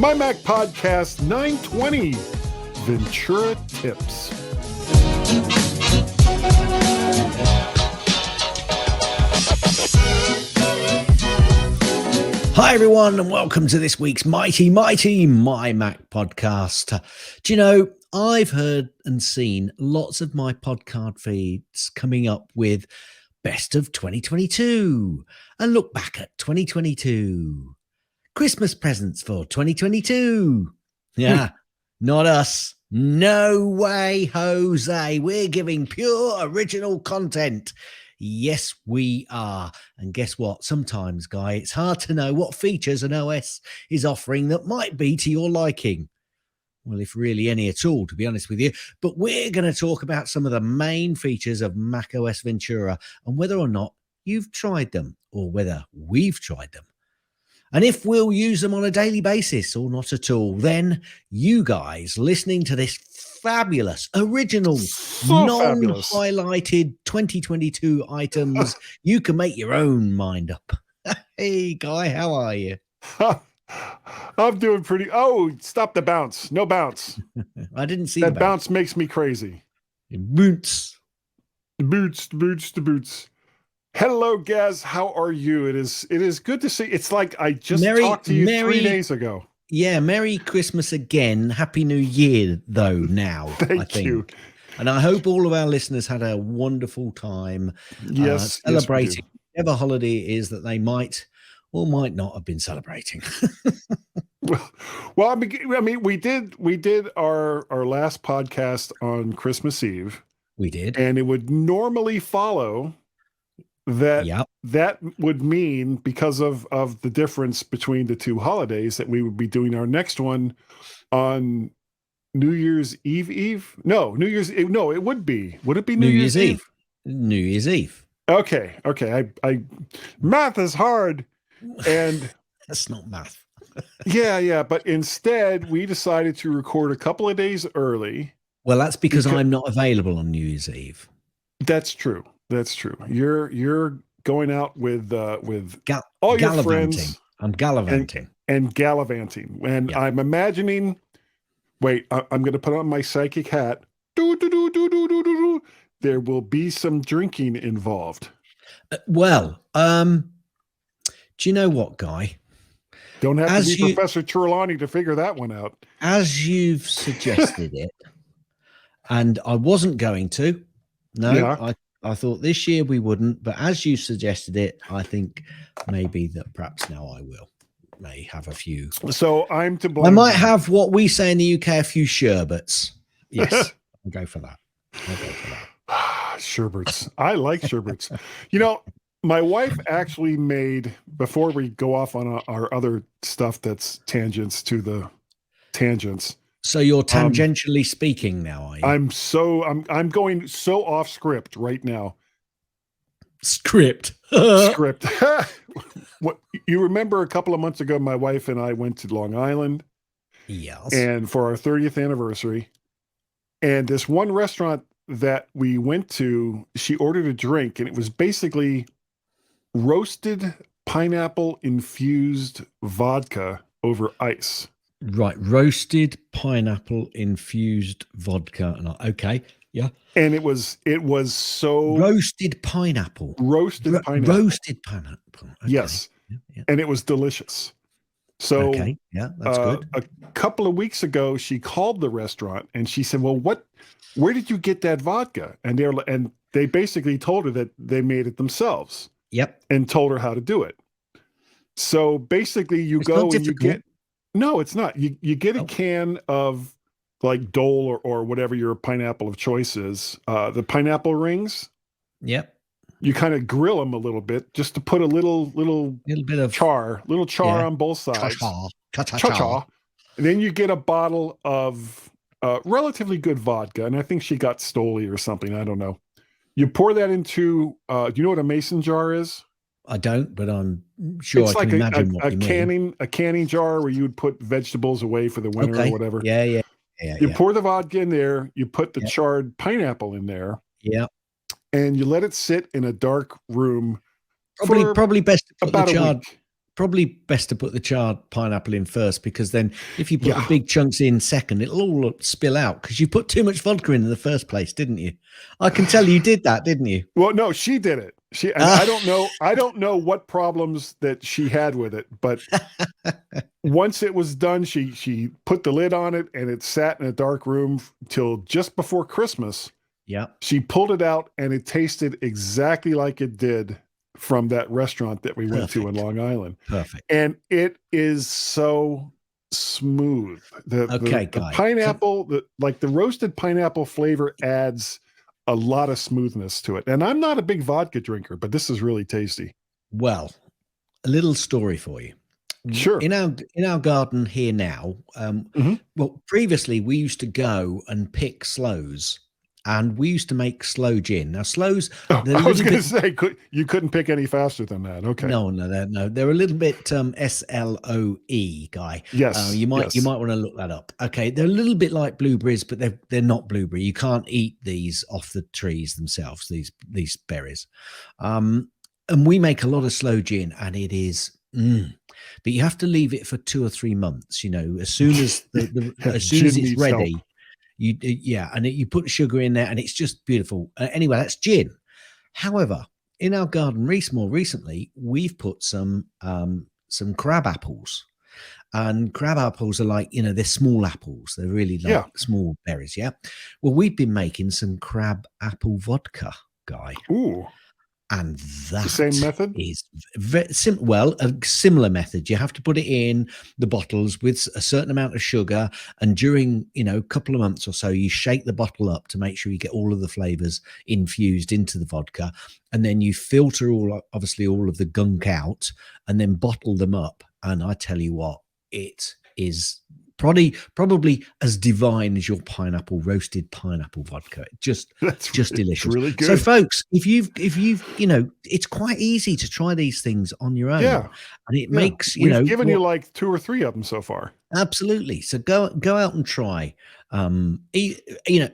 MyMac Podcast 920, Ventura Tips. Hi everyone, and welcome to this week's mighty MyMac Podcast. Do you know, I've heard and seen lots of my podcast feeds coming up with best of 2022 and look back at 2022. Christmas presents for 2022. Yeah, not us. No way, Jose. We're giving pure original content. Yes, we are. And guess what? Sometimes, Guy, it's hard to know what features an OS is offering that might be to your liking. Well, if really any at all, to be honest with you. But we're going to talk about some of the main features of macOS Ventura and whether or not you've tried them or whether we've tried them. And if we'll use them on a daily basis or not at all, then you guys listening to this fabulous, original, non-highlighted 2022 items, you can make your own mind up. Hey, Guy, how are you? I'm doing pretty. Oh, stop the bounce. No bounce. I didn't see that bounce. Makes me crazy. Boots. Boots. Hello, Gaz. How are you? It is good to see. It's like I just talked to you 3 days ago. Yeah, Merry Christmas again. Happy New Year, though, now. Thank you. And I hope all of our listeners had a wonderful time yes, celebrating whatever holiday it is that they might or might not have been celebrating. well, I mean, we did our last podcast on Christmas Eve. We did. And it would normally follow that that would mean, because of the difference between the two holidays, that we would be doing our next one on New Year's Eve. No, New Year's Eve. No, it would be. Would it be New Year's Eve? New Year's Eve. Okay. I math is hard, and that's not math. yeah. But instead, we decided to record a couple of days early. Well, that's because I'm not available on New Year's Eve. That's true. You're going out with all your friends. I'm gallivanting. And gallivanting. And I'm imagining. Wait, I'm going to put on my psychic hat. There will be some drinking involved. Do you know what, Guy? Don't have to be Professor Trelawney to figure that one out. As you've suggested it, and I wasn't going to. No, I thought this year we wouldn't, but as you suggested it, I think maybe that perhaps now I may have a few. So I'm to blame. I might have what we say in the UK, a few sherbets. Yes, I'll go for that. Sherbets. I like sherbets. You know, my wife actually made, before we go off on our other stuff that's tangents to the tangents. So you're tangentially speaking now, are you? I'm going so off script right now. Script. What you remember a couple of months ago, my wife and I went to Long Island. Yes. And for our 30th anniversary. And this one restaurant that we went to, she ordered a drink, and it was basically roasted pineapple infused vodka over ice. Right, roasted pineapple infused vodka, and okay, yeah. And it was so roasted pineapple. Okay. Yes, yeah. And it was delicious. So that's good. A couple of weeks ago, she called the restaurant and she said, "Well, where did you get that vodka?" And they basically told her that they made it themselves. Yep, and told her how to do it. So basically, you go and you get. No, it's not. You get a can of like Dole or whatever your pineapple of choice is. The pineapple rings. Yep. You kind of grill them a little bit just to put a little bit of char on both sides. Cha-cha. And then you get a bottle of relatively good vodka, and I think she got Stoli or something. I don't know. You pour that into. Do you know what a mason jar is? I don't, but I'm sure it's I can like imagine what you mean. A canning jar where you would put vegetables away for the winter or whatever. Yeah. You pour the vodka in there. You put the charred pineapple in there. Yeah. And you let it sit in a dark room. Probably best to put probably best to put the charred pineapple in first, because then if you put the big chunks in second, it'll all spill out because you put too much vodka in the first place, didn't you? I can tell you did that, didn't you? Well, no, she did it. I don't know what problems that she had with it, but once it was done, she put the lid on it and it sat in a dark room till just before Christmas. Yeah. She pulled it out and it tasted exactly like it did from that restaurant that we went to in Long Island. Perfect. And it is so smooth. The pineapple, the roasted pineapple flavor adds a lot of smoothness to it. And I'm not a big vodka drinker, but this is really tasty. Well, a little story for you. Sure. In our garden here now, well, previously we used to go and pick sloes, and we used to make sloe gin. Now, sloes. I was going to say, you couldn't pick any faster than that. Okay. No. They're a little bit SLOE, Guy. Yes. You might want to look that up. Okay, they're a little bit like blueberries, but they're not blueberry. You can't eat these off the trees themselves. These berries, and we make a lot of sloe gin, and it is. But you have to leave it for 2 or 3 months. As soon as as soon as it's ready. Help. You put sugar in there, and it's just beautiful. Anyway, that's gin. However, in our garden more recently, we've put some crab apples, and crab apples are like, they're small apples. They're really like small berries. Yeah. Well, we've been making some crab apple vodka, Guy. Ooh. And that the same method is very a similar method. You have to put it in the bottles with a certain amount of sugar, and during a couple of months or so, you shake the bottle up to make sure you get all of the flavors infused into the vodka, and then you filter all of the gunk out, and then bottle them up. And I tell you what, it is probably as divine as your roasted pineapple vodka. Just delicious. Really good. So, folks, if you've it's quite easy to try these things on your own. Yeah, and it makes we've given you like 2 or 3 of them so far. Absolutely. So go out and try.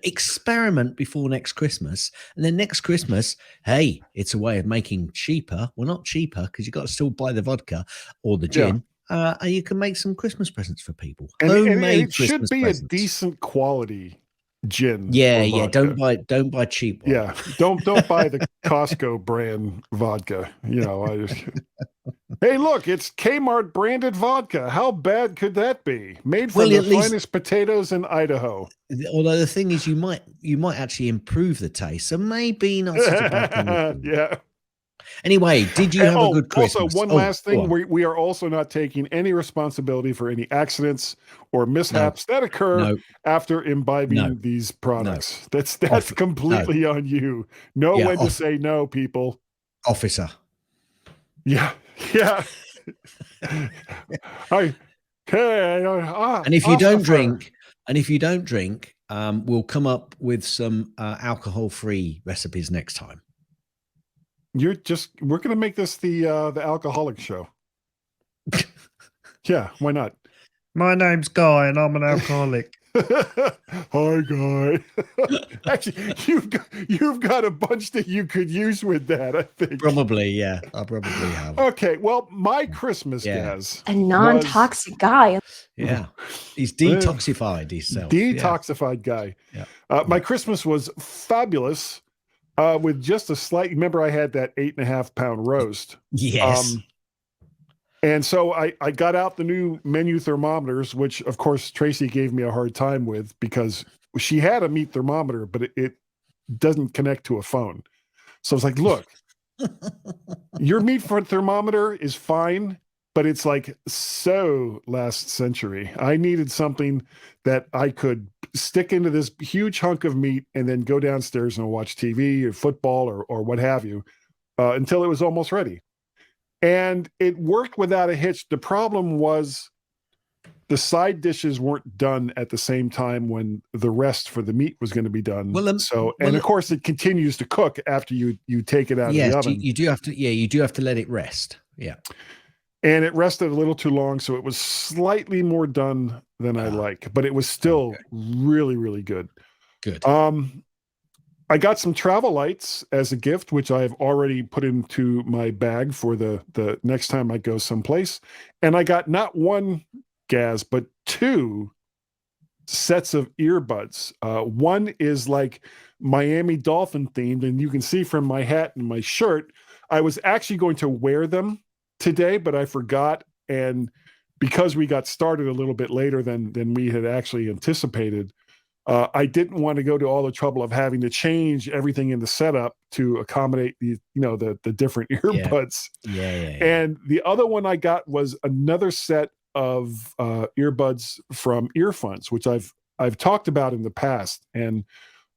Experiment before next Christmas, and then next Christmas, hey, it's a way of making cheaper. Well, not cheaper, because you got to still buy the vodka or the gin. And you can make some Christmas presents for people. Homemade and it should Christmas be presents. A decent quality gin. Yeah. Don't buy cheap one. Yeah, don't buy the Costco brand vodka. Hey, look, it's Kmart branded vodka. How bad could that be? Made from the finest potatoes in Idaho. Although the thing is, you might actually improve the taste, so maybe not such a bad thing. Yeah. Anyway, did you have a good Christmas? Also, one last thing, we are also not taking any responsibility for any accidents or mishaps that occur after imbibing these products. That's completely on you. Know when to say no, people. Officer. Yeah. And if you don't drink, we'll come up with some alcohol-free recipes next time. We're going to make this the alcoholic show. Yeah, why not? My name's Guy and I'm an alcoholic. Hi, Guy. Actually, you've got a bunch that you could use with that, I think. Probably, yeah. I probably have. Okay, well, my Christmas, Gaz. A non-toxic guy. Yeah. He's detoxified himself. Detoxified guy. Yeah. My Christmas was fabulous. With just a slight, remember I had that 8.5 pound roast. Yes. And so I got out the new menu thermometers, which of course Tracy gave me a hard time with because she had a meat thermometer, but it doesn't connect to a phone. So I was like, look, your meat thermometer is fine, but it's like so last century. I needed something that I could stick into this huge hunk of meat and then go downstairs and watch TV or football or what have you until it was almost ready. And it worked without a hitch. The problem was the side dishes weren't done at the same time when the rest for the meat was going to be done. Of course it continues to cook after you take it out of the oven. You do have to let it rest. Yeah. And it rested a little too long, so it was slightly more done than I like, but it was still really, really good. Good. I got some travel lights as a gift, which I have already put into my bag for the next time I go someplace. And I got not one, Gaz, but two sets of earbuds. One is like Miami Dolphin themed, and you can see from my hat and my shirt, I was actually going to wear them today, but I forgot. And because we got started a little bit later than we had actually anticipated, I didn't want to go to all the trouble of having to change everything in the setup to accommodate the different earbuds. Yeah. And the other one I got was another set of earbuds from Earphones, which I've talked about in the past. And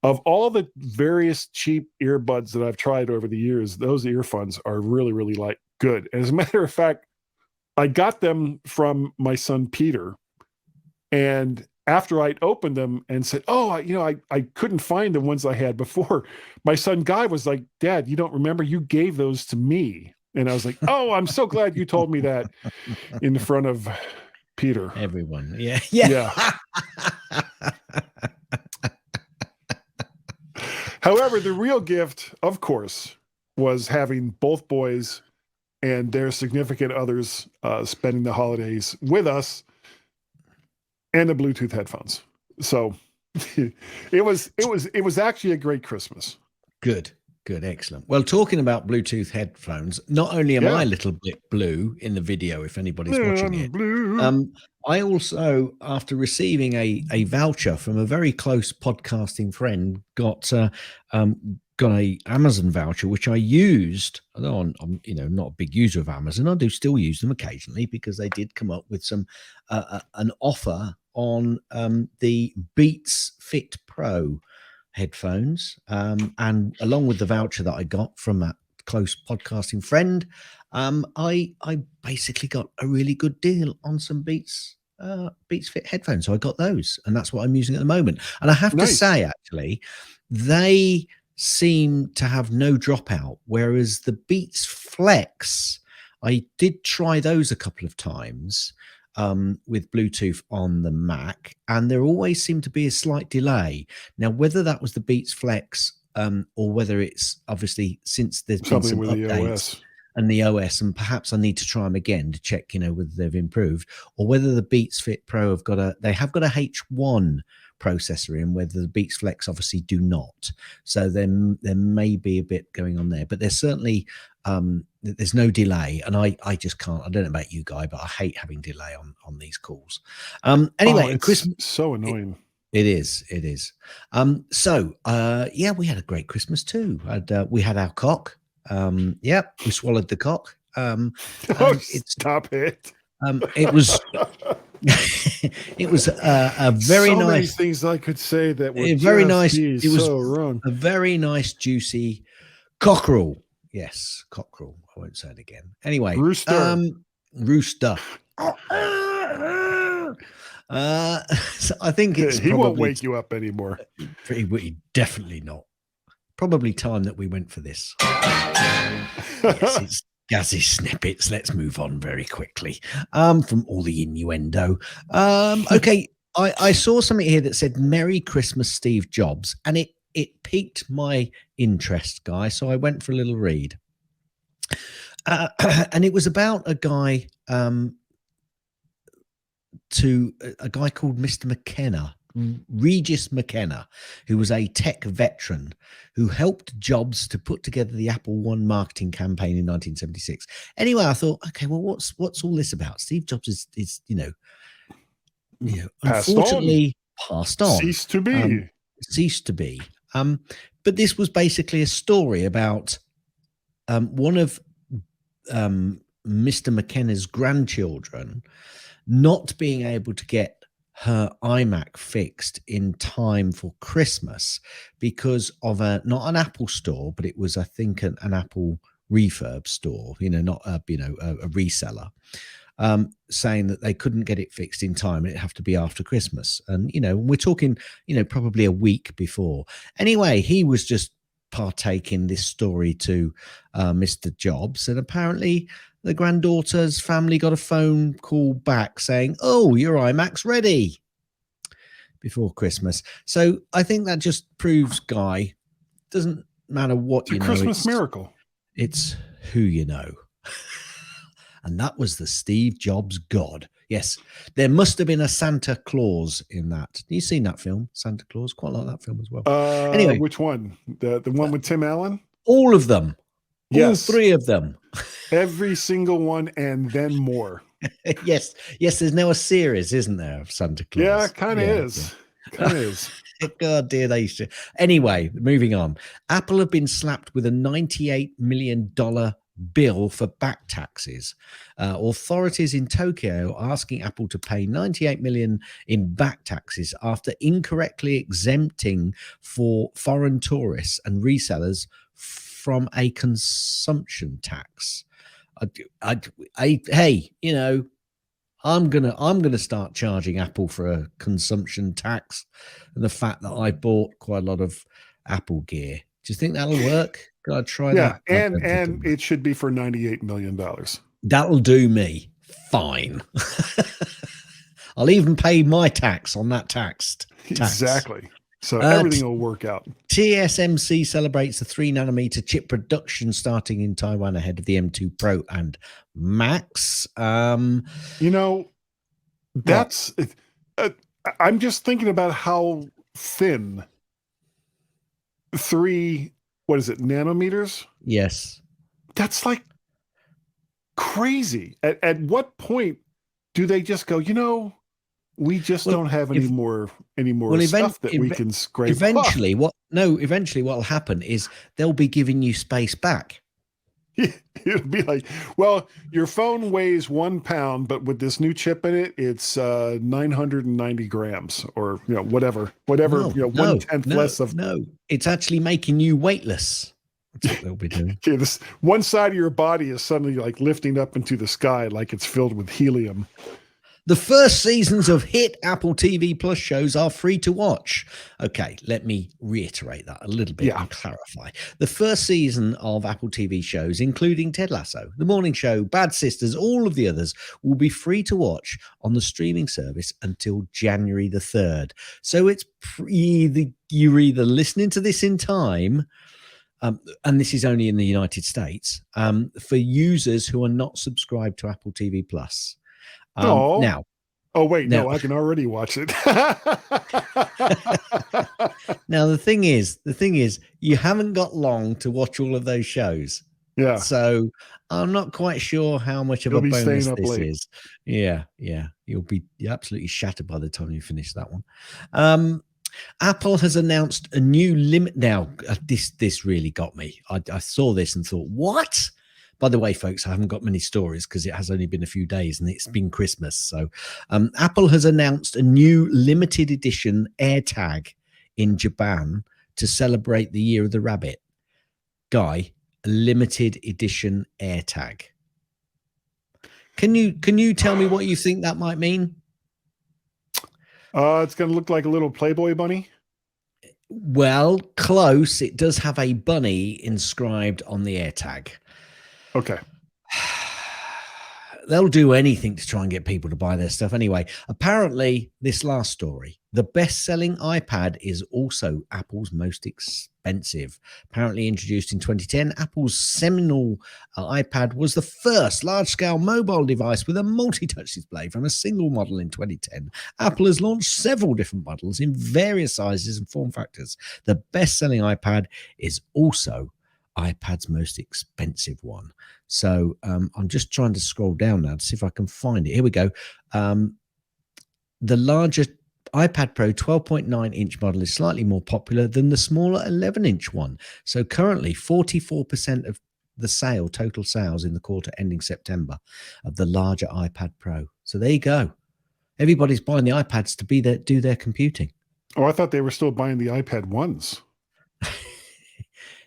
of all the various cheap earbuds that I've tried over the years, those earphones are really, really good. As a matter of fact, I got them from my son Peter, and after I'd opened them and said, "Oh, I couldn't find the ones I had before," my son Guy was like, "Dad, you don't remember? You gave those to me." And I was like, "Oh, I'm so glad you told me that," in front of Peter. Everyone, yeah. However, the real gift, of course, was having both boys and their significant others spending the holidays with us, and the Bluetooth headphones. So it was actually a great Christmas. Good, excellent. Well, talking about Bluetooth headphones, not only am I a little bit blue in the video, if anybody's watching it, blue. I also, after receiving a voucher from a very close podcasting friend, got a Amazon voucher, which I used. Although I'm not a big user of Amazon, I do still use them occasionally because they did come up with some an offer on the Beats Fit Pro headphones, and along with the voucher that I got from that close podcasting friend, I basically got a really good deal on some Beats Fit headphones. So I got those, and that's what I'm using at the moment. And I have to say, actually, they seem to have no dropout, whereas the Beats Flex, I did try those a couple of times with Bluetooth on the Mac, and there always seemed to be a slight delay. Now, whether that was the Beats Flex or whether it's obviously since there's been some with updates the OS. and the OS, and perhaps I need to try them again to check, whether they've improved, or whether the Beats Fit Pro have got a H1 processor in, whether the Beats Flex obviously do not. So then there may be a bit going on there, but there's certainly there's no delay, and I just can't. I don't know about you, Guy, but I hate having delay on these calls. Anyway, it's Christmas, so annoying. It is. So we had a great Christmas too. We had our cock. We swallowed the cock. Stop it. It was it was a very so nice many things I could say that were very nice. It was so wrong. A very nice juicy cockerel. Yes, cockerel. I won't say it again. Anyway, rooster. So I think it's he won't wake you up anymore. Definitely not. Probably time that we went for this. Yes, it's Gazzy snippets. Let's move on very quickly from all the innuendo. Okay, I saw something here that said "Merry Christmas, Steve Jobs," and it piqued my interest, Guy. So I went for a little read, and it was about a guy a guy called Mr. McKenna, Regis McKenna, who was a tech veteran who helped Jobs to put together the Apple I marketing campaign in 1976. Anyway, I thought, okay, well, what's all this about? Steve Jobs is unfortunately passed on, ceased to be. But this was basically a story about one of Mr. McKenna's grandchildren not being able to get her iMac fixed in time for Christmas because of not an Apple store, but it was, I think, an Apple refurb store, not a reseller, saying that they couldn't get it fixed in time and it'd have to be after Christmas. And, we're talking, probably a week before. Anyway, he was just partaking this story to Mr. Jobs, and apparently the granddaughter's family got a phone call back saying, "Oh, your iMac's ready," before Christmas. So I think that just proves, Guy, doesn't matter what it's a Christmas miracle. It's who you know. And that was the Steve Jobs God. Yes, there must have been a Santa Claus in that. Have you seen that film, Santa Claus? Quite like that film as well. Anyway, which one? The one with Tim Allen? All of them. Yes. All 3 of them. Every single one, and then more. Yes. There's now a series, isn't there, of Santa Claus? Yeah, kind of is. Kind of is. God, dear, they should. Anyway, moving on. Apple have been slapped with a $98 million bill for back taxes. Authorities in Tokyo are asking Apple to pay $98 million in back taxes after incorrectly exempting for foreign tourists and resellers from a consumption tax. Hey, you know, I'm gonna start charging Apple for a consumption tax, and the fact that I bought quite a lot of Apple gear. Do you think that'll work? Can I try that? Yeah, and it should be for $98 million. That'll do me fine. I'll even pay my tax on that tax. Exactly. So everything will work out. TSMC celebrates the 3-nanometer chip production starting in Taiwan ahead of the M2 Pro and Max. You know, that's I'm just thinking about how thin 3, what is it, nanometers? Yes. That's like crazy. At what point do they just go, you know, we just don't have any more stuff that we can scrape eventually off. Eventually what will happen is they'll be giving you space back. It'll be like, well, your phone weighs 1 pound, but with this new chip in it, it's 990 grams, or whatever, 1/10 less of. No, it's actually making you weightless. That's what they'll be doing. Okay, this one side of your body is suddenly like lifting up into the sky, like it's filled with helium. The first seasons of hit Apple TV Plus shows are free to watch. Okay, let me reiterate that a little bit and clarify. The first season of Apple TV shows, including Ted Lasso, The Morning Show, Bad Sisters, all of the others, will be free to watch on the streaming service until January the 3rd. So it's you're either listening to this in time, and this is only in the United States, for users who are not subscribed to Apple TV Plus. Now, no, I can already watch it. Now the thing is, you haven't got long to watch all of those shows. Yeah. So I'm not quite sure how much of a bonus this is. Yeah. You'll be absolutely shattered by the time you finish that one. Apple has announced a new limit. Now, this really got me. I saw this and thought, what? By the way, folks, I haven't got many stories because it has only been a few days and it's been Christmas. So Apple has announced a new limited edition AirTag in Japan to celebrate the Year of the Rabbit. Guy, a limited edition AirTag. Can you tell me what you think that might mean? It's going to look like a little Playboy bunny. Well, close. It does have a bunny inscribed on the AirTag. Okay. They'll do anything to try and get people to buy their stuff. Anyway, apparently, this last story, the best-selling iPad is also Apple's most expensive. Apparently introduced in 2010, Apple's seminal iPad was the first large-scale mobile device with a multi-touch display from a single model in 2010. Apple has launched several different models in various sizes and form factors. The best-selling iPad is also iPad's most expensive one. So I'm just trying to scroll down now to see if I can find it. Here we go. The larger iPad Pro 12.9-inch model is slightly more popular than the smaller 11-inch one. So currently 44% of the total sales in the quarter ending September of the larger iPad Pro. So there you go. Everybody's buying the iPads to do their computing. Oh, I thought they were still buying the iPad ones.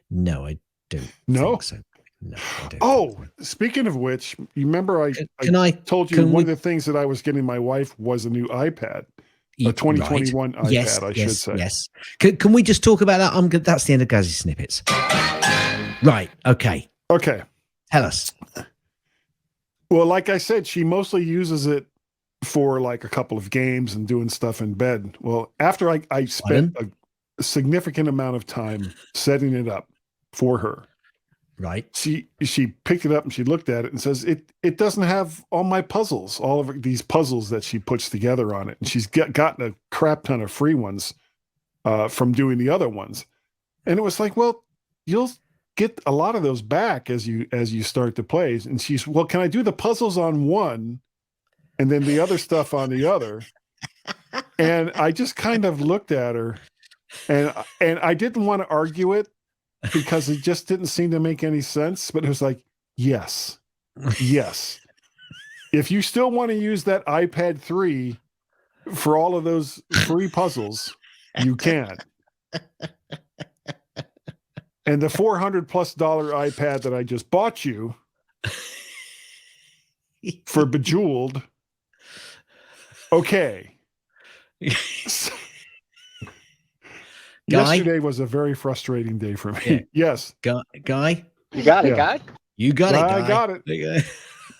No, I don't think so. No, I don't. Oh, speaking of which, you remember I told you one of the things that I was getting my wife was a new iPad, a 2021 iPad, I should say. Yes. Can we just talk about that? I'm good. That's the end of Gazzy Snippets. Right. Okay. Tell us. Well, like I said, she mostly uses it for like a couple of games and doing stuff in bed. Well, after I spent significant amount of time setting it up for her. Right. She picked it up and she looked at it and says, it doesn't have all my puzzles, all of these puzzles that she puts together on it. And she's gotten a crap ton of free ones from doing the other ones. And it was like, well, you'll get a lot of those back as you start to play. And she's, well, can I do the puzzles on one and then the other stuff on the other? And I just kind of looked at her and I didn't want to argue it because it just didn't seem to make any sense. But it was like, yes. If you still want to use that iPad 3 for all of those free puzzles, you can. And the $400+ iPad that I just bought you for Bejeweled, okay. Yesterday was a very frustrating day for me. Yeah. Yes. Guy? You got it, Guy? You got it, Guy. I got it.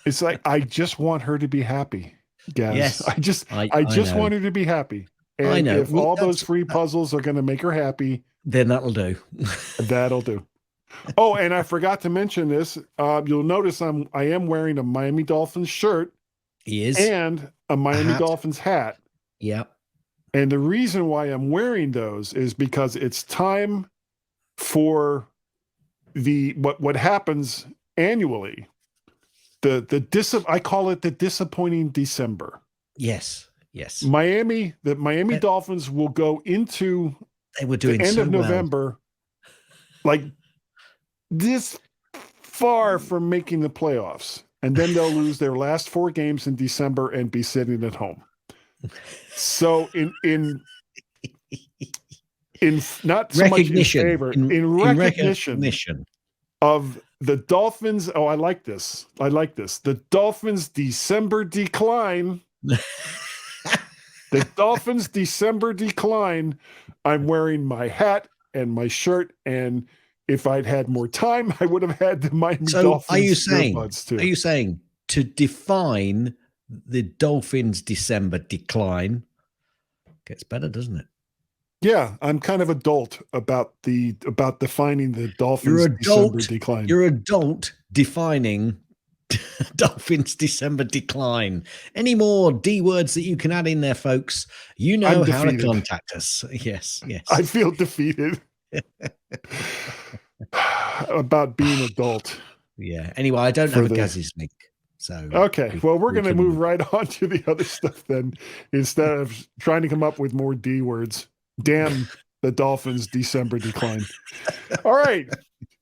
It's like, I just want her to be happy, guys. Yes. I just want her to be happy. And I know. If all those free puzzles are going to make her happy, then that'll do. That'll do. Oh, and I forgot to mention this. You'll notice I am wearing a Miami Dolphins shirt. He is. And a Miami Dolphins hat. Yep. And the reason why I'm wearing those is because it's time for what happens annually. I call it the disappointing December. Yes. The Miami Dolphins will go into the end of November like this far from making the playoffs. And then they'll lose their last 4 games in December and be sitting at home. So in not so much in favor, in recognition of the Dolphins. Oh, I like this. The Dolphins' December decline. The Dolphins' December decline. I'm wearing my hat and my shirt, and if I'd had more time, I would have had the Miami Dolphins. Are you saying to define the Dolphins' December decline gets better, doesn't it? Yeah, I'm kind of adult about defining the Dolphins' December decline. You're adult defining Dolphins' December decline. Any more D words that you can add in there, folks? You know how to contact us. Yes. I feel defeated about being adult. Yeah. Anyway, I don't have a Gaz's link. So okay, well, we're going to move right on to the other stuff then, instead of trying to come up with more D words. Damn the Dolphins' December decline. All right,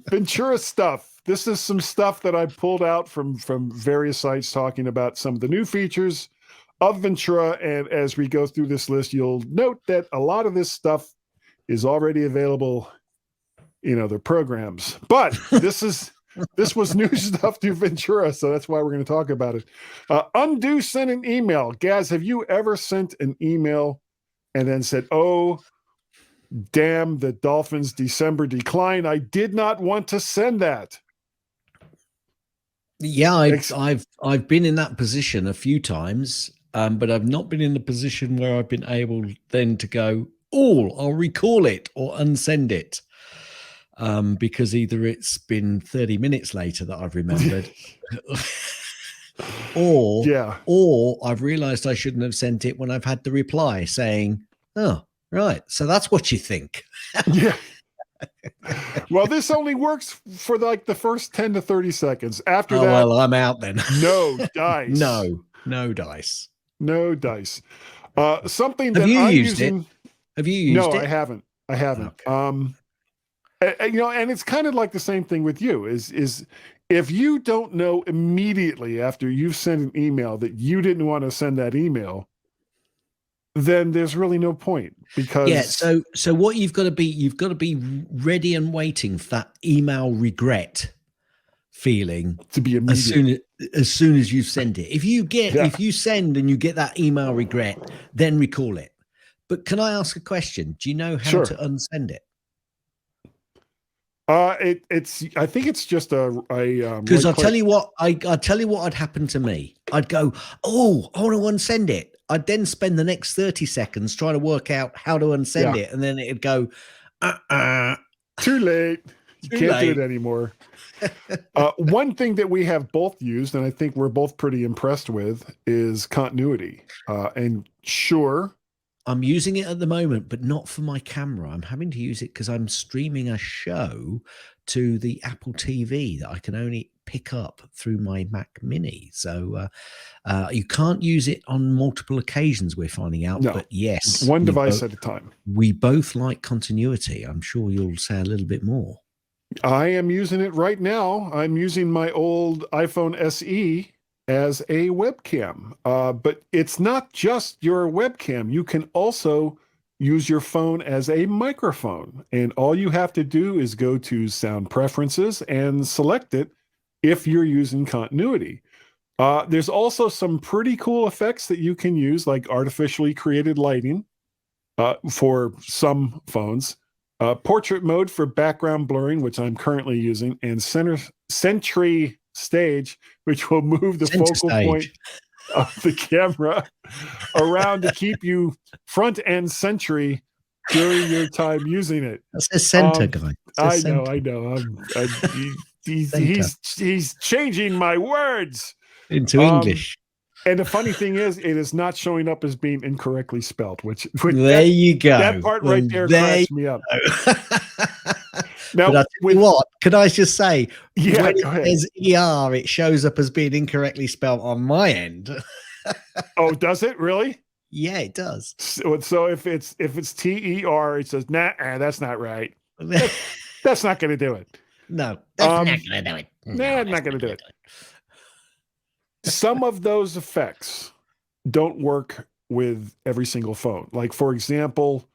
Ventura stuff. This is some stuff that I pulled out from various sites talking about some of the new features of Ventura. And as we go through this list, you'll note that a lot of this stuff is already available in other programs. But this was new stuff to Ventura, so that's why we're going to talk about it. Undo send an email. Gaz, have you ever sent an email and then said, oh, damn the Dolphins' December decline? I did not want to send that. Yeah, I've been in that position a few times, but I've not been in the position where I've been able then to go, oh, I'll recall it or unsend it. Because either it's been 30 minutes later that I've remembered, or I've realized I shouldn't have sent it when I've had the reply saying, oh, right, so that's what you think. Yeah. Well, this only works for like the first 10 to 30 seconds. After that, well, I'm out then. No dice. No dice. No dice. Something that I'm used using. It? Have you used it? No, I haven't. Okay. And it's kind of like the same thing with you is if you don't know immediately after you've sent an email that you didn't want to send that email, then there's really no point, because so what you've got to be ready and waiting for that email regret feeling to be immediate. as soon as you send it. If you send and you get that email regret, then recall it. But can I ask a question? Do you know how to unsend it? I think it's just because I'll tell you what I'd happen to me. I'd go, oh, I want to unsend it. I'd then spend the next 30 seconds trying to work out how to unsend it, and then it'd go, too late. You can't do it anymore. One thing that we have both used, and I think we're both pretty impressed with, is continuity. And sure, I'm using it at the moment, but not for my camera. I'm having to use it because I'm streaming a show to the Apple TV that I can only pick up through my Mac Mini. So you can't use it on multiple occasions, we're finding out. No, but yes, one device at a time. We both like continuity. I'm sure you'll say a little bit more. I am using it right now. I'm using my old iPhone SE as a webcam. But it's not just your webcam. You can also use your phone as a microphone. And all you have to do is go to Sound Preferences and select it if you're using continuity. There's also some pretty cool effects that you can use, like artificially created lighting for some phones. Portrait mode for background blurring, which I'm currently using, and Sentry Stage, which will move the focal point of the camera around to keep you front and century during your time using it. That's a center guy. I know. He's changing my words into English. And the funny thing is, it is not showing up as being incorrectly spelled, which there you go. That part right there cracks me up. Now, what could I just say? Yeah, when it says ER, it shows up as being incorrectly spelled on my end. Oh, does it really? Yeah, it does. So if it's TER, it says that's not right. That's not going to do it. No, that's not going to do it. No, not going to do it. Some of those effects don't work with every single phone. Like, for example,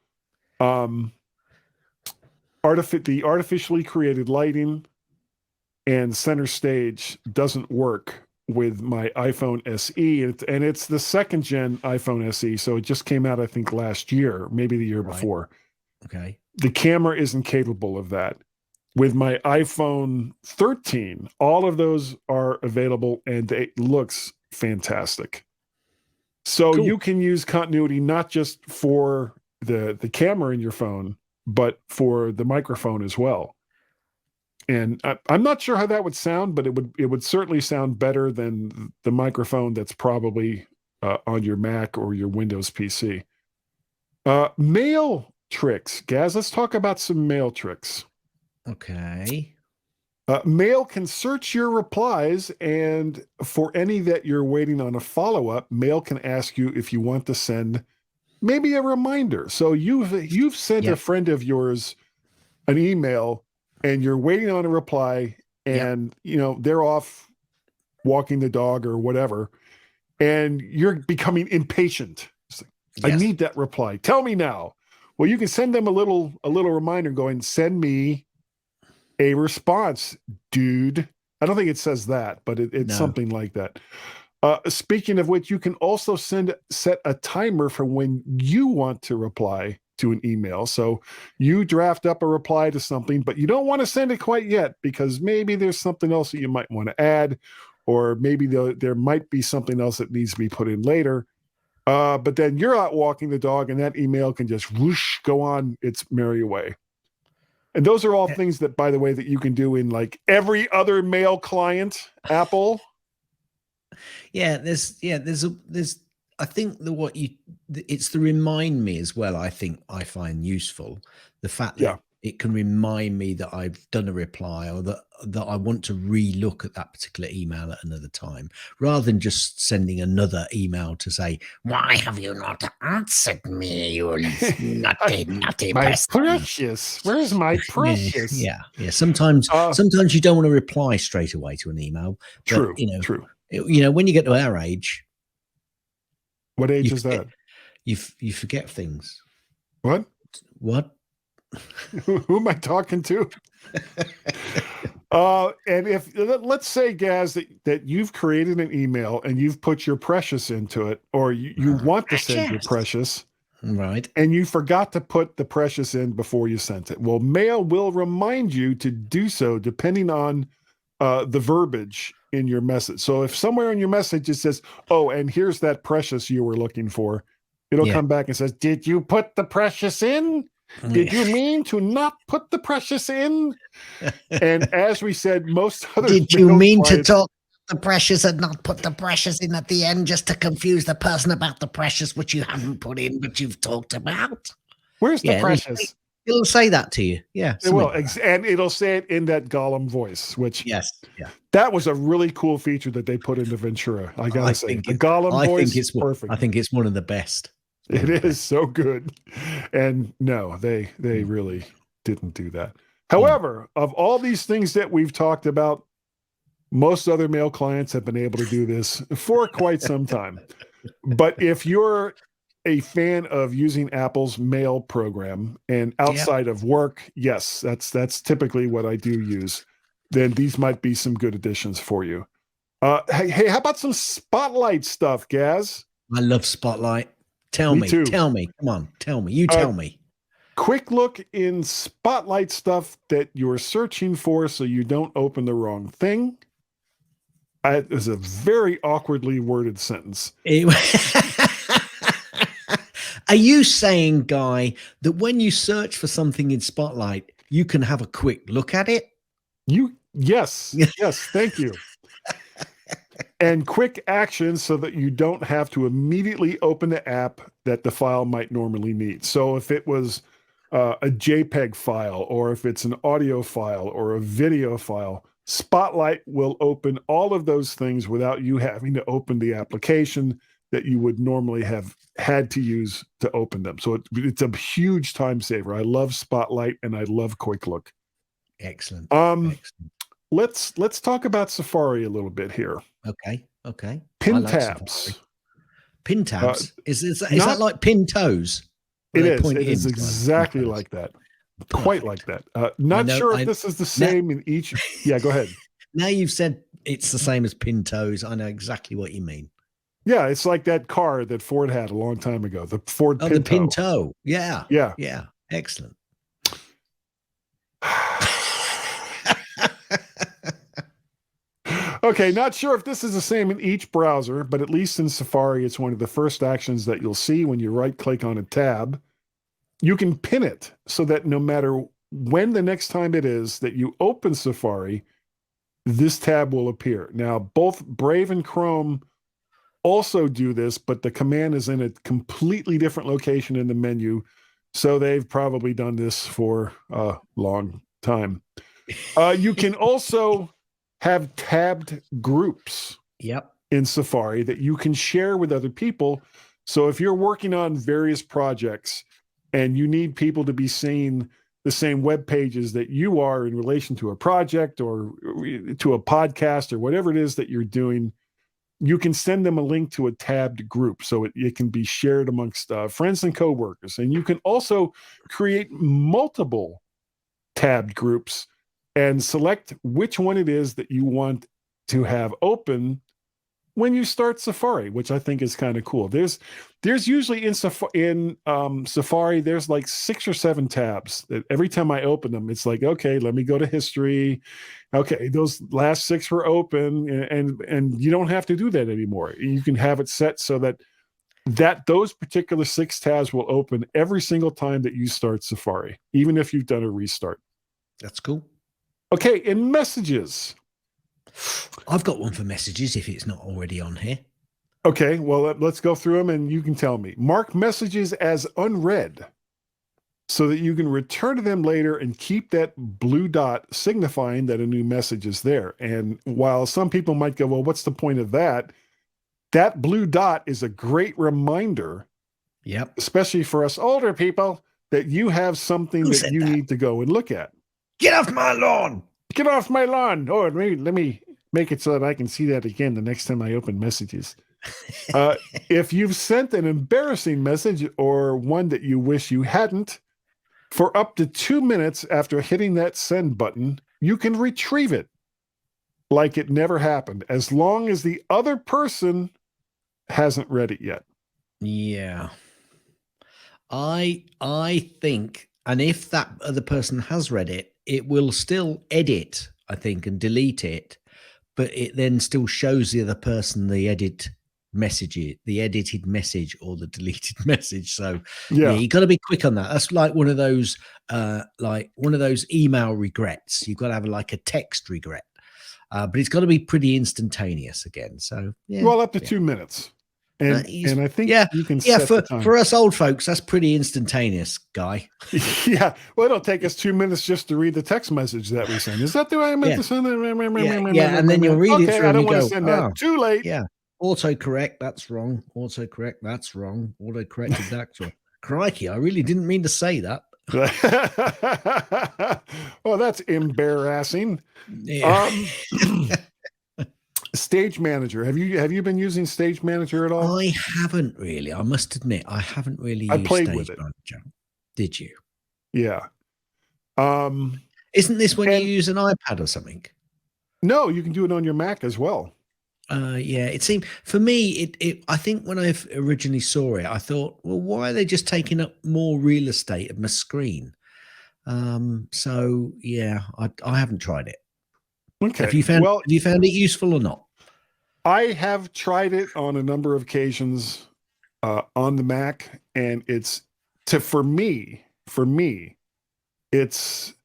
the artificially created lighting and center stage doesn't work with my iPhone SE. And it's the second gen iPhone SE. So it just came out, I think, last year, maybe the year before. Okay. The camera isn't capable of that. With my iPhone 13, all of those are available and it looks fantastic. So Cool. You can use continuity not just for the camera in your phone, but for the microphone as well. And I'm not sure how that would sound, but it would certainly sound better than the microphone that's probably on your Mac or your Windows PC. Mail tricks. Gaz, let's talk about some mail tricks. Okay. Mail can search your replies, and for any that you're waiting on a follow-up, Mail can ask you if you want to send maybe a reminder. So you've sent a friend of yours an email, and you're waiting on a reply, and they're off walking the dog or whatever, and you're becoming impatient. Like, I need that reply. Tell me now. Well, you can send them a little reminder going, send me a response, dude. I don't think it says that, but it's something like that. Speaking of which, you can also set a timer for when you want to reply to an email. So you draft up a reply to something, but you don't want to send it quite yet because maybe there's something else that you might want to add, or maybe there might be something else that needs to be put in later. But then you're out walking the dog and that email can just whoosh, go on its merry way. And those are all things that, by the way, that you can do in like every other mail client, Apple. Yeah, there's I think it's the remind me as well. I think I find useful the fact that it can remind me that I've done a reply, or that I want to re-look at that particular email at another time, rather than just sending another email to say, "Why have you not answered me, you naughty my person? Precious, where's my precious?" Yeah. Sometimes you don't want to reply straight away to an email. True. True. When you get to our age. What age is that? You forget things. What? Who am I talking to? And if let's say, Gaz, that you've created an email and you've put your precious into it, or you want to send your precious, right? And you forgot to put the precious in before you sent it. Well, Mail will remind you to do so depending on the verbiage in your message. So if somewhere in your message it says, "Oh, and here's that precious you were looking for," it'll come back and says, "Did you put the precious in? Did you mean to not put the precious in?" And as we said, most other did you mean clients, to talk the precious and not put the precious in at the end just to confuse the person about the precious which you haven't put in but you've talked about? Where's the precious? It'll say that to you. Yeah. It will. And it'll say it in that Gollum voice, which that was a really cool feature that they put into Ventura. I gotta say, the Gollum voice is perfect. I think it's one of the best. It is so good. And no, they really didn't do that. However, of all these things that we've talked about, most other mail clients have been able to do this for quite some time. But if you're a fan of using Apple's mail program and outside of work, yes, that's typically what I do use, then these might be some good additions for you. Hey, how about some Spotlight stuff, Gaz? I love Spotlight. Tell me. Come on, tell me. You tell me. Quick look in Spotlight stuff that you're searching for so you don't open the wrong thing. It is a very awkwardly worded sentence. Are you saying, Guy, that when you search for something in Spotlight, you can have a quick look at it? Yes, thank you. And quick action so that you don't have to immediately open the app that the file might normally need. So if it was a JPEG file, or if it's an audio file or a video file, Spotlight will open all of those things without you having to open the application that you would normally have had to use to open them. So it's a huge time saver. I love Spotlight and I love Quick Look. Excellent. Let's talk about Safari a little bit here. Okay. Pin tabs. Pin tabs. Is that like pin toes? It is. It is exactly like that. Quite like that. Not sure if this is the same in each. Yeah, go ahead. Now you've said it's the same as pin toes. I know exactly what you mean. Yeah, it's like that car that Ford had a long time ago. The Ford Pinto. The Pinto. Yeah. Excellent. Okay, not sure if this is the same in each browser, but at least in Safari, it's one of the first actions that you'll see when you right-click on a tab. You can pin it so that no matter when the next time it is that you open Safari, this tab will appear. Now, both Brave and Chrome also do this, but the command is in a completely different location in the menu, so they've probably done this for a long time. You can also have tabbed groups in Safari that you can share with other people. So if you're working on various projects and you need people to be seeing the same web pages that you are in relation to a project or to a podcast or whatever it is that you're doing, you can send them a link to a tabbed group so it can be shared amongst friends and coworkers. And you can also create multiple tabbed groups and select which one it is that you want to have open when you start Safari, which I think is kind of cool. There's usually in Safari, there's like 6 or 7 tabs that every time I open them, it's like, okay, let me go to history. Okay, those last 6 were open, and you don't have to do that anymore. You can have it set so that those particular 6 tabs will open every single time that you start Safari, even if you've done a restart. That's cool. Okay, in messages. I've got one for messages if it's not already on here. Okay, well, let's go through them and you can tell me. Mark messages as unread so that you can return to them later and keep that blue dot signifying that a new message is there. And while some people might go, well, what's the point of that? That blue dot is a great reminder, especially for us older people, that you have something that you need to go and look at. Get off my lawn. Get off my lawn. Oh, let me make it so that I can see that again the next time I open messages. If you've sent an embarrassing message or one that you wish you hadn't, for up to 2 minutes after hitting that send button, you can retrieve it like it never happened, as long as the other person hasn't read it yet. Yeah. I think, and if that other person has read it, it will still edit, I think, and delete it, but it then still shows the other person the edited message or the deleted message. So yeah, you got to be quick on that. That's like one of those email regrets. You've got to have like a text regret, but it's got to be pretty instantaneous again. So yeah, well, up to 2 minutes. And I think you can set the time. For us old folks, that's pretty instantaneous, Guy. Yeah. Well, it'll take us 2 minutes just to read the text message that we send. Is that the way I meant to send it? Yeah, and then you'll read it through I and don't you want go, to send that. Too late. Yeah. Autocorrect, that's wrong. Autocorrect, that's wrong. Autocorrected, that's wrong. Crikey, I really didn't mean to say that. Well, that's embarrassing. Yeah. Stage Manager. Have you been using Stage Manager at all? I haven't really. I must admit, I haven't really used played Stage with it. Manager. Did you? Yeah. Isn't this when you use an iPad or something? No, you can do it on your Mac as well. Yeah, it seemed for me. I think when I originally saw it, I thought, well, why are they just taking up more real estate of my screen? So yeah, I haven't tried it. Okay. Have you found it useful or not? I have tried it on a number of occasions on the Mac, and for me, its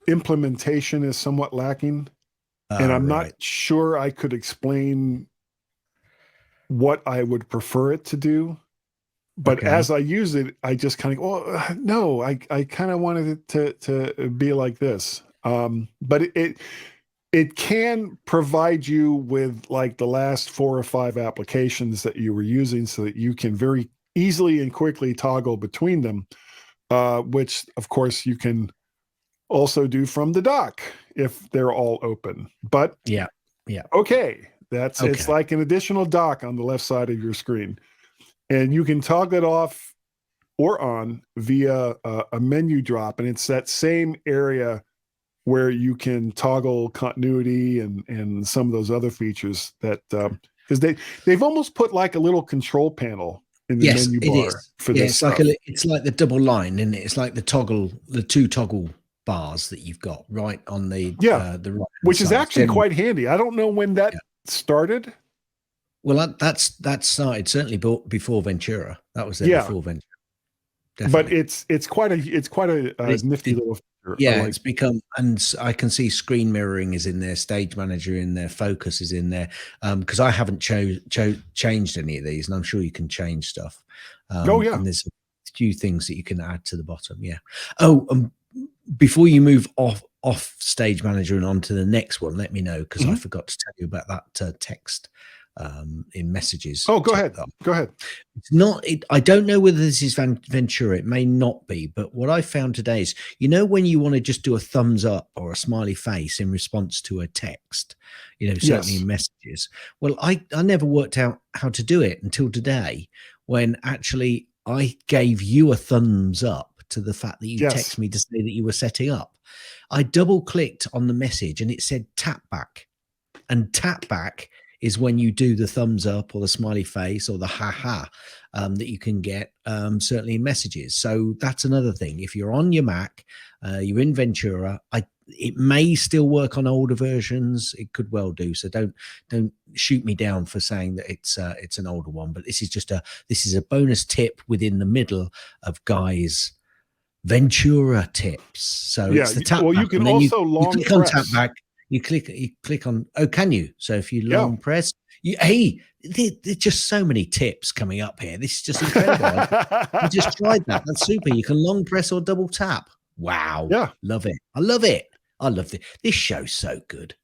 implementation is somewhat lacking. And I'm not sure I could explain what I would prefer it to do. But as I use it, I just kind of, no, I kind of wanted it to be like this. But it can provide you with like the last 4 or 5 applications that you were using so that you can very easily and quickly toggle between them, which, of course, you can also do from the dock if they're all open. But it's like an additional dock on the left side of your screen, and you can toggle it off or on via a menu drop, and it's that same area where you can toggle continuity and some of those other features that because they've almost put like a little control panel in the menu bar for this. It's like the double line, and it's like the 2 toggle bars that you've got right on the right, which is actually quite handy. I don't know when that started. Well, that started certainly before Ventura. That was there before Ventura. Definitely. But it's quite a nifty little feature. Yeah, it's become, and I can see screen mirroring is in there, Stage Manager in there, Focus is in there. Because I haven't changed any of these, and I'm sure you can change stuff. And there's a few things that you can add to the bottom. Yeah. Before you move off Stage Manager and on to the next one, let me know, because I forgot to tell you about that text in messages. Oh, go ahead. Go ahead. It's not. I don't know whether this is Ventura. It may not be. But what I found today is, when you want to just do a thumbs up or a smiley face in response to a text, certainly in messages. Well, I never worked out how to do it until today, when actually I gave you a thumbs up to the fact that you text me to say that you were setting up. I double clicked on the message and it said tap back, and tap back is when you do the thumbs up or the smiley face or the haha that you can get certainly in messages. So that's another thing. If you're on your Mac, you're in Ventura, it may still work on older versions. It could well do. So don't shoot me down for saying that it's an older one, but this is a bonus tip within the middle of Guy's Ventura tips. So it's the tap back. You can also long click press. On tap back. You click on. Oh, can you? So if you long press, there's just so many tips coming up here. This is just incredible. I just tried that. That's super. You can long press or double tap. Wow. Yeah. Love it. I love it. I love it. This show's so good.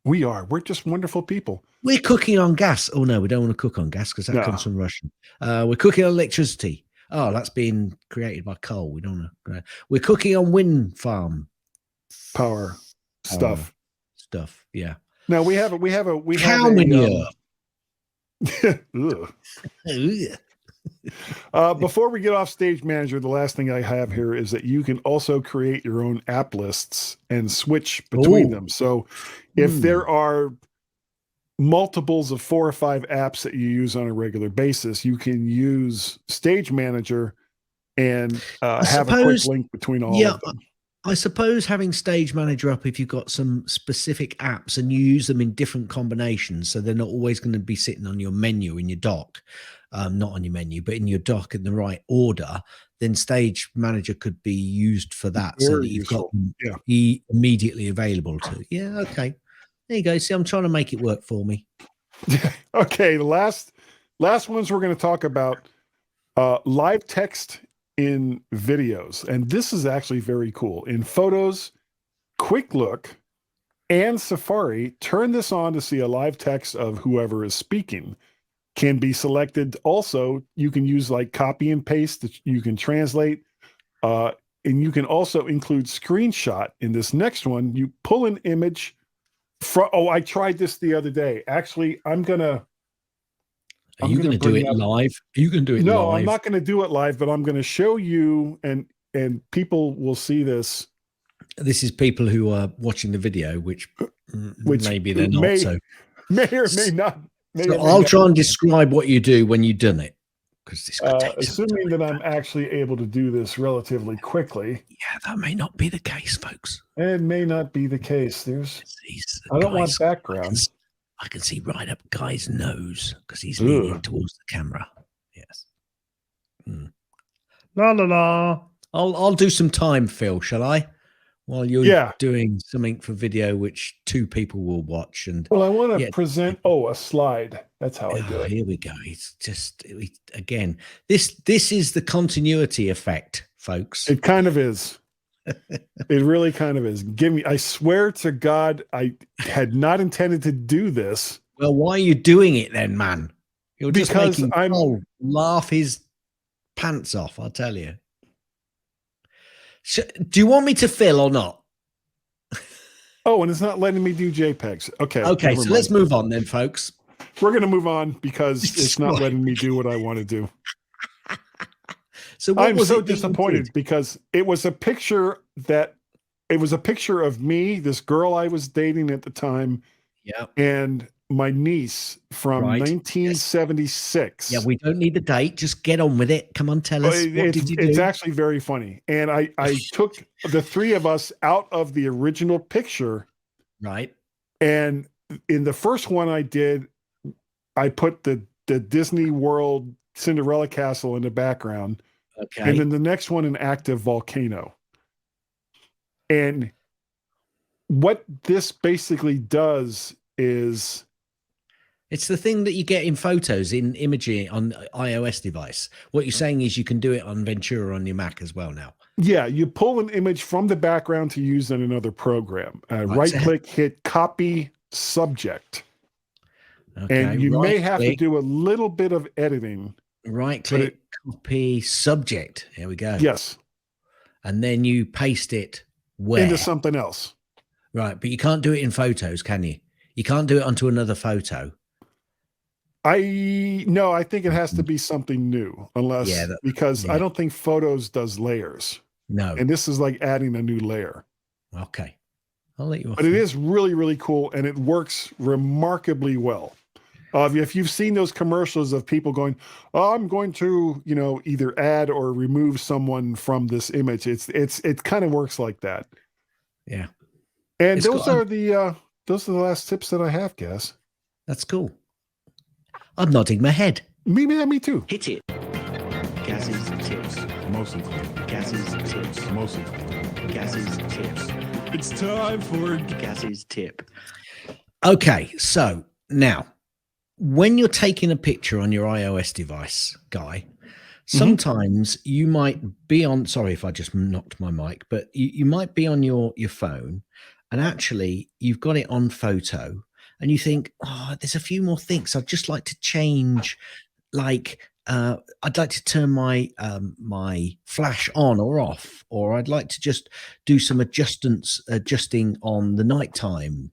We're just wonderful people. We're cooking on gas. Oh no, we don't want to cook on gas because that comes from Russian. We're cooking on electricity. Oh, that's being created by coal. We don't know. We're cooking on wind farm power stuff. Yeah. Now we have cow manure. Before we get off Stage Manager, the last thing I have here is that you can also create your own app lists and switch between them. So if there are multiples of 4 or 5 apps that you use on a regular basis, you can use Stage Manager and have a quick link between all of them. I suppose having Stage Manager up, if you've got some specific apps and you use them in different combinations, so they're not always going to be sitting on your menu in your dock, not on your menu, but in your dock in the right order, then Stage Manager could be used for that, so that you've got them immediately available to. Yeah, okay. There you go. See, I'm trying to make it work for me. Okay, the last ones we're going to talk about, live text in videos, and this is actually very cool. In Photos, Quick Look, and Safari, turn this on to see a live text of whoever is speaking. Can be selected. Also, you can use like copy and paste that you can translate, and you can also include screenshot. In this next one, you pull an image from. Oh, I tried this the other day. Actually, Are you going to do it live? Are you going to do it live? No, I'm not going to do it live, but I'm going to show you, and people will see this. This is people who are watching the video, which maybe they're not. So may or may not. So I'll try and describe what you do when you've done it, because this could take assuming that I'm actually able to do this relatively quickly. Yeah, that may not be the case, folks. It may not be the case. I don't want background. I can see right up Guy's nose because he's leaning towards the camera. Yes. La la la. I'll do some time, Phil, shall I? While you're doing something for video which 2 people will watch. And I want to present a slide. That's how I do it. Here we go. It's just again, this is the continuity effect, folks. It kind of is. It really kind of is. I swear to God, I had not intended to do this. Well, why are you doing it then, man? You're just making Paul laugh his pants off, I'll tell you. So, do you want me to fill or not? Oh, and it's not letting me do JPEGs. Okay, so let's move on then, folks. We're going to move on because it's not letting me do what I want to do. So I'm so disappointed because it was a picture of me, this girl I was dating at the time, and my niece from 1976. Yeah, we don't need the date. Just get on with it. Come on, tell us. What did you do? It's actually very funny. And I took the 3 of us out of the original picture. Right. And in the first one I did, I put the Disney World Cinderella Castle in the background. Okay. And then the next one, an active volcano. And what this basically does is... It's the thing that you get in photos, in imaging on iOS device. What you're saying is you can do it on Ventura on your Mac as well now. Yeah, you pull an image from the background to use in another program. Right-click, hit Copy Subject. Okay, and you may have to do a little bit of editing. Right-click, copy subject. Here we go. Yes. And then you paste it where? Into something else. Right, but you can't do it in photos, can you? You can't do it onto another photo. No, I think it has to be something new, unless because I don't think Photos does layers. No. And this is like adding a new layer. Okay. I'll let you off. But it is really, really cool, and it works remarkably well. If you've seen those commercials of people going, I'm going to, either add or remove someone from this image. It kind of works like that. Yeah. And those are the last tips that I have, Gaz. That's cool. I'm nodding my head. Me too. Hit it. Gaz's tips. Mostly. Gaz's tips. Mostly. Gaz's tips. It's time for Gaz's tip. Okay, so now, when you're taking a picture on your iOS device, Guy, sometimes you might be on, sorry if I just knocked my mic, but you might be on your phone and actually you've got it on photo and you think, there's a few more things I'd just like to change. Like, I'd like to turn my my flash on or off, or I'd like to just do some adjusting on the nighttime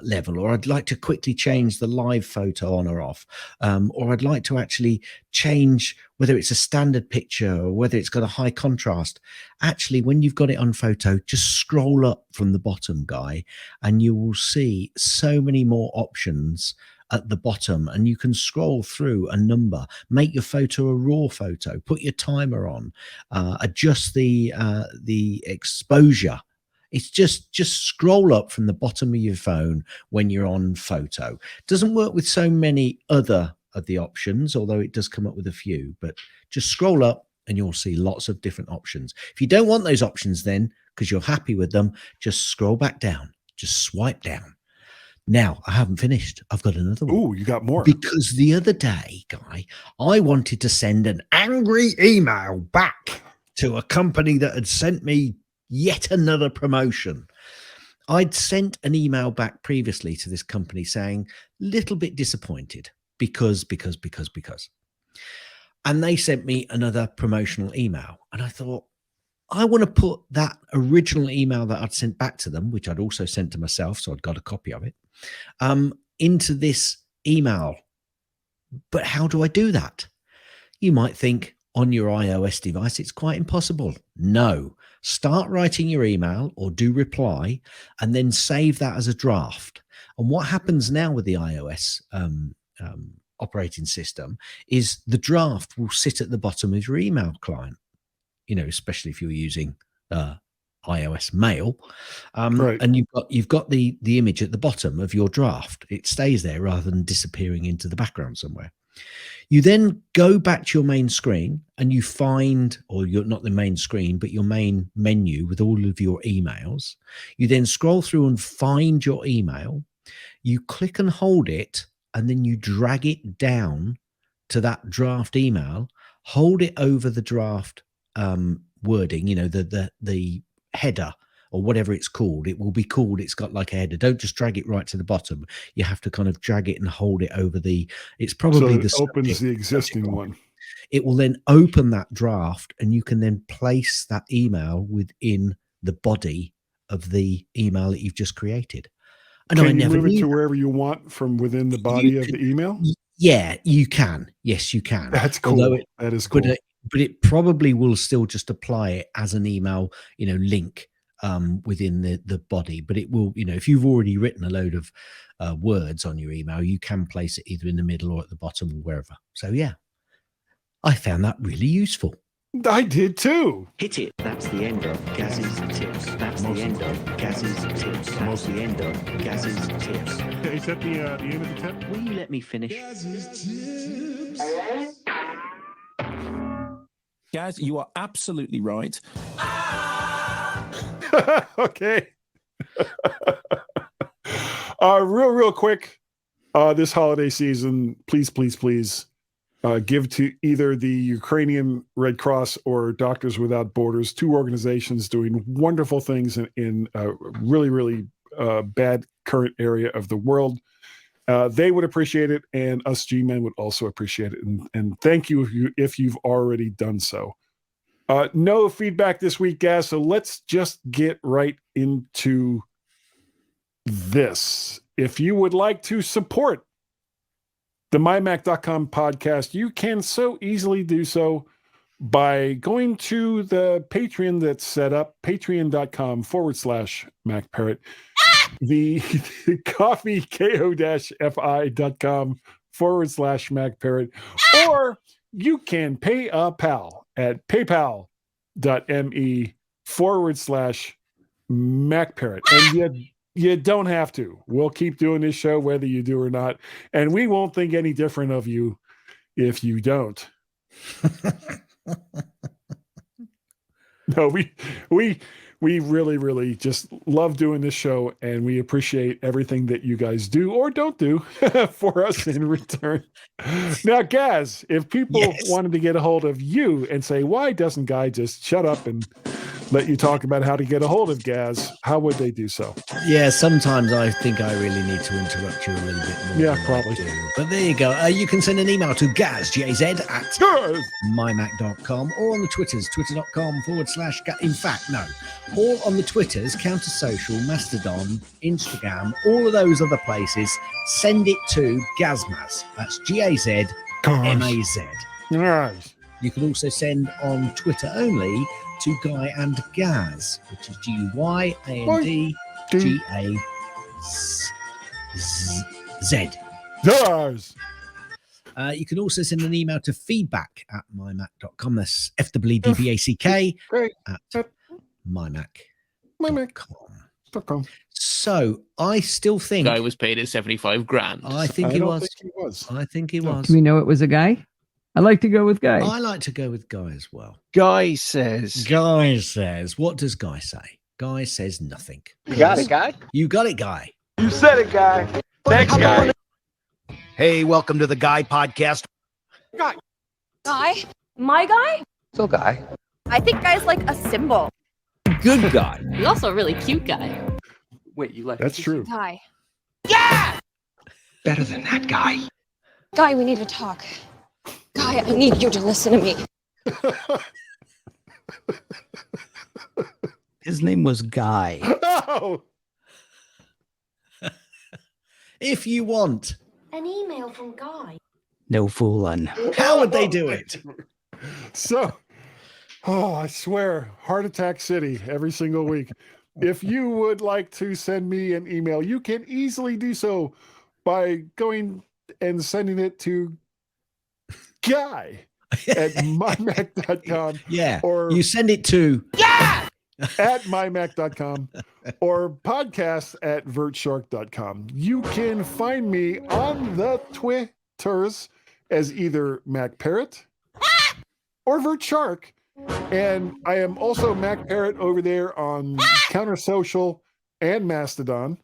level, or I'd like to quickly change the live photo on or off, or I'd like to actually change whether it's a standard picture or whether it's got a high contrast. Actually, when you've got it on photo, just scroll up from the bottom, Guy, and you will see so many more options at the bottom, and you can scroll through a number, make your photo a raw photo, put your timer on, adjust the exposure. It's just scroll up from the bottom of your phone when you're on photo. Doesn't work with so many other of the options, although it does come up with a few, but just scroll up and you'll see lots of different options. If you don't want those options then, because you're happy with them, just scroll back down, just swipe down. Now, I haven't finished. I've got another one. Oh, you got more. Because the other day, Guy, I wanted to send an angry email back to a company that had sent me yet another promotion. I'd sent an email back previously to this company saying, little bit disappointed because. And they sent me another promotional email. And I thought, I want to put that original email that I'd sent back to them, which I'd also sent to myself, so I'd got a copy of it, into this email. But how do I do that? You might think on your iOS device, it's quite impossible. No. Start writing your email or do reply and then save that as a draft. And what happens now with the iOS operating system is the draft will sit at the bottom of your email client, especially if you're using iOS Mail. Right. And you've got the image at the bottom of your draft. It stays there rather than disappearing into the background somewhere. You then go back to your main screen and you find, or you're not the main screen, but your main menu with all of your emails. You then scroll through and find your email. You click and hold it, and then you drag it down to that draft email, hold it over the draft wording, the header or whatever it's called. It will be called, it's got like a header. Don't just drag it right to the bottom. You have to kind of drag it and hold it over it's probably so it opens the existing one. It will then open that draft and you can then place that email within the body of the email that you've just created. Can you move it to wherever you want from within the body of the email? Yeah, you can. Yes, you can. That's cool. That is cool. But it probably will still just apply it as an email, link within the body. But it will, if you've already written a load of words on your email, you can place it either in the middle or at the bottom or wherever. So yeah, I found that really useful. I did too. Hit it. That's the end of Gaz's tips. That's the end of Gaz's tips. That's the end of Gaz's tips. Is that the end of the tip? Will you let me finish? Gaz, you are absolutely right. Okay. Real quick, this holiday season, please give to either the Ukrainian Red Cross or Doctors Without Borders, two organizations doing wonderful things in a really bad current area of the world. They would appreciate it, and us G-men would also appreciate it. And thank you if you've already done so. No feedback this week, Gaz, so let's just get right into this. If you would like to support the MyMac.com podcast, you can so easily do so by going to the Patreon that's set up, patreon.com/MacParrot, the coffee, ko-fi.com/MacParrot, or you can pay a pal at paypal.me/MacParrot. And you don't have to. We'll keep doing this show whether you do or not, and we won't think any different of you if you don't. No, we really just love doing this show, and we appreciate everything that you guys do or don't do for us in return. Now, Gaz, if people wanted to get a hold of you and say, why doesn't Guy just shut up and let you talk about how to get a hold of Gaz, how would they do so? Yeah, sometimes I think I really need to interrupt you a little bit more. Yeah, probably. But there you go. You can send an email to gazjz@mymac.com or on the Twitters, twitter.com/. In fact, no, all on the Twitters, Counter Social, Mastodon, Instagram, all of those other places. Send it to Gazmaz. That's GAZMAZ. Nice. You can also send on Twitter only to Guy and Gaz, which is GUYANDGAZ. Yours. You can also send an email to feedback@mymac.com. That's FWDBACK at mymac.com. So I still think guy was paid his 75 grand. I think he was. I think he was. Do we know it was a guy? I like to go with guy. I like to go with Guy as well. Guy says. Guy says. What does Guy say? Guy says nothing. You got it, Guy. You got it, Guy. You said it, Guy. Thanks, Guy. Hey, welcome to the Guy Podcast. Guy? My guy? So, Guy. I think guy's like a symbol. Good guy. He's also a really cute guy. Wait, you like That's true. Guy. Yeah! Better than that guy. Guy, we need to talk. Guy, I need you to listen to me. His name was Guy. Oh! If you want. An email from Guy. No fooling. How would they do it? So, I swear, Heart Attack City every single week. If you would like to send me an email, you can easily do so by going and sending it to Guy at mymac.com. Yeah. Or you send it to at mymac.com or podcast at vertshark.com. You can find me on the Twitters as either Mac Parrot or VertShark. And I am also Mac Parrot over there on Counter Social and Mastodon.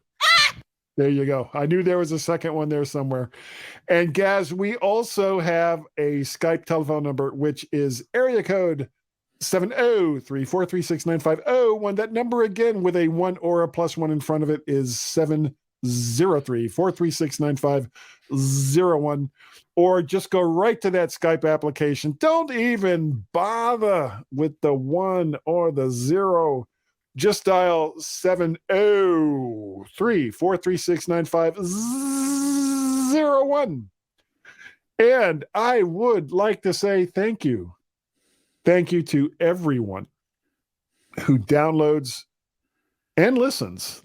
There you go. I knew there was a second one there somewhere. And Gaz, we also have a Skype telephone number, which is area code 703-436-9501. That number again with a 1 or a +1 in front of it is 703-436-9501. Or just go right to that Skype application. Don't even bother with the 1 or the 0. Just dial 703-436-9501. And I would like to say thank you. Thank you to everyone who downloads and listens.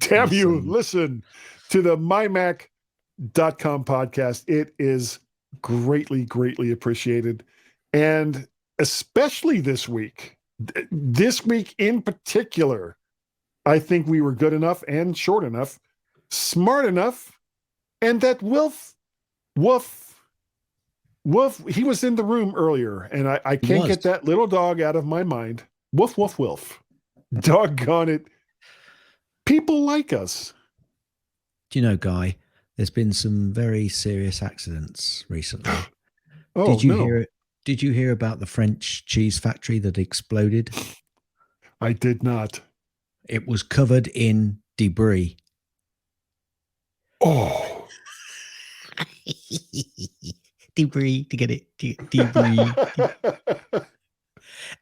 Damn you, listen to the MyMac.com podcast. It is greatly, greatly appreciated. And especially this week in particular, I think we were good enough and short enough, smart enough, and that Wolf, he was in the room earlier, and I can't get that little dog out of my mind. Wolf. Doggone it. People like us. Do you know, Guy, there's been some very serious accidents recently. Oh, Did you hear it? Did you hear about the French cheese factory that exploded? I did not. It was covered in debris. Oh. Debris, to get it. Debris.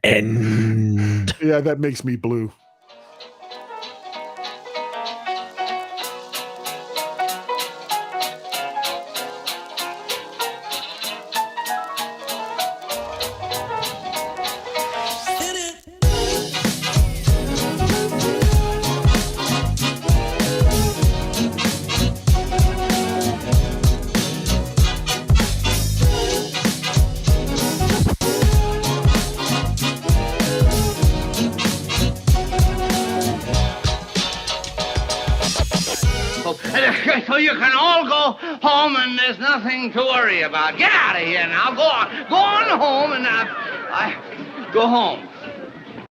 And yeah, that makes me blue. So you can all go home and there's nothing to worry about. Get out of here now. Go on home and go home.